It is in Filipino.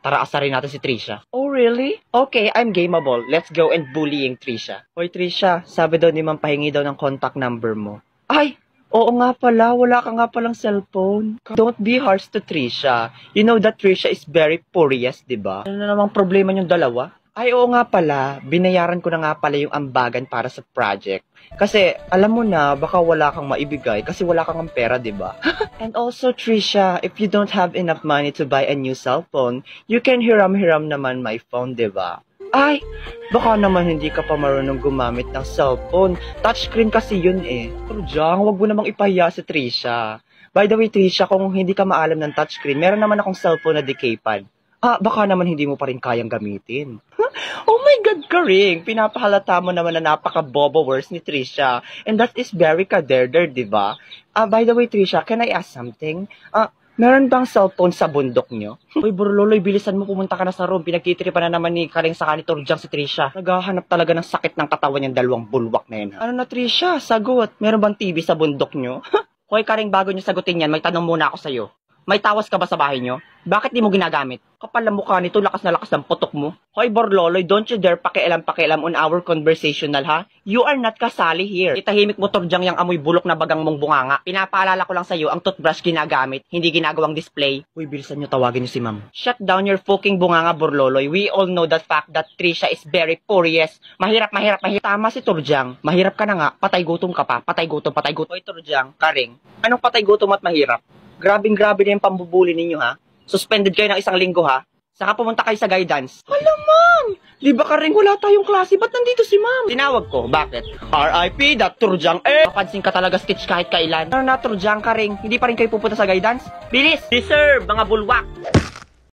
Tara, asarin natin si Trisha. Oh, really? Okay, I'm gameable. Let's go and bullying Trisha. Hoy, Trisha, sabi daw ni Ma'am pahingi daw ng contact number mo. Ay, oo nga pala, wala ka nga palang cellphone. Don't be harsh to Trisha. You know that Trisha is very curious, diba? Ano na namang problema yung dalawa? Ay, oo nga pala, binayaran ko na nga pala yung ambagan para sa project. Kasi, alam mo na, baka wala kang maibigay kasi wala kang pera, diba? And also, Trisha, if you don't have enough money to buy a new cellphone, you can hiram-hiram naman my phone, diba? Ay, baka naman hindi ka pa marunong gumamit ng cellphone. Touchscreen kasi yun eh. Pero Jang, wag mo namang ipahiya si Trisha. By the way, Trisha, kung hindi ka maalam ng touchscreen, meron naman akong cellphone na decaypad. Baka naman hindi mo pa rin kayang gamitin. Oh my God, Karing! Pinapahalata mo naman na napaka-bobo words ni Trisha. And that is very kaderder, diba? By the way, Trisha, can I ask something? Meron bang cellphone sa bundok nyo? Uy, Burloloy, bilisan mo, pumunta ka na sa room. Pinagtitripan na naman ni Karing sa kanitor dyan si Trisha. Naghahanap talaga ng sakit ng katawan yung dalawang bulwak na yun. Ano na, Trisha? Sagot. Meron bang TV sa bundok nyo? Hoy, Karing, bago nyo sagutin yan, may tanong muna ako sa'yo. May tawas ka ba sa bahay nyo? Bakit di mo ginagamit? Kapal ang mukha nito, lakas na lakas ng putok mo. Hoy, Borloloy, don't you dare pakialam on our conversational, ha? You are not kasali here. Itahimik mo, Torjang, yung amoy bulok na bagang mong bunganga. Pinapaalala ko lang sa'yo, ang toothbrush ginagamit, hindi ginagawang display. Uy, bilisan nyo, tawagin nyo si ma'am. Shut down your fucking bunganga, Borloloy. We all know the fact that Trisha is very furious. Mahirap. Tama si Torjang. Mahirap ka na nga, patay gutom ka pa. Patay gutom. Hoy, Torjang, Karing, anong patay gutom at mahirap? Grabe na yung pambubuli ninyo, ha? Suspended kayo ng 1 linggo, ha? Saka pumunta kayo sa guidance. Hala, ma'am! Di ba Karing wala tayong klase? Ba't nandito si ma'am? Tinawag ko. Bakit? RIP, that Turjang Mapansin ka talaga, Stitch, kahit kailan. Ano na, Turjang, Karing? Hindi pa rin kayo pupunta sa guidance? Bilis! Deserve, mga bulwak!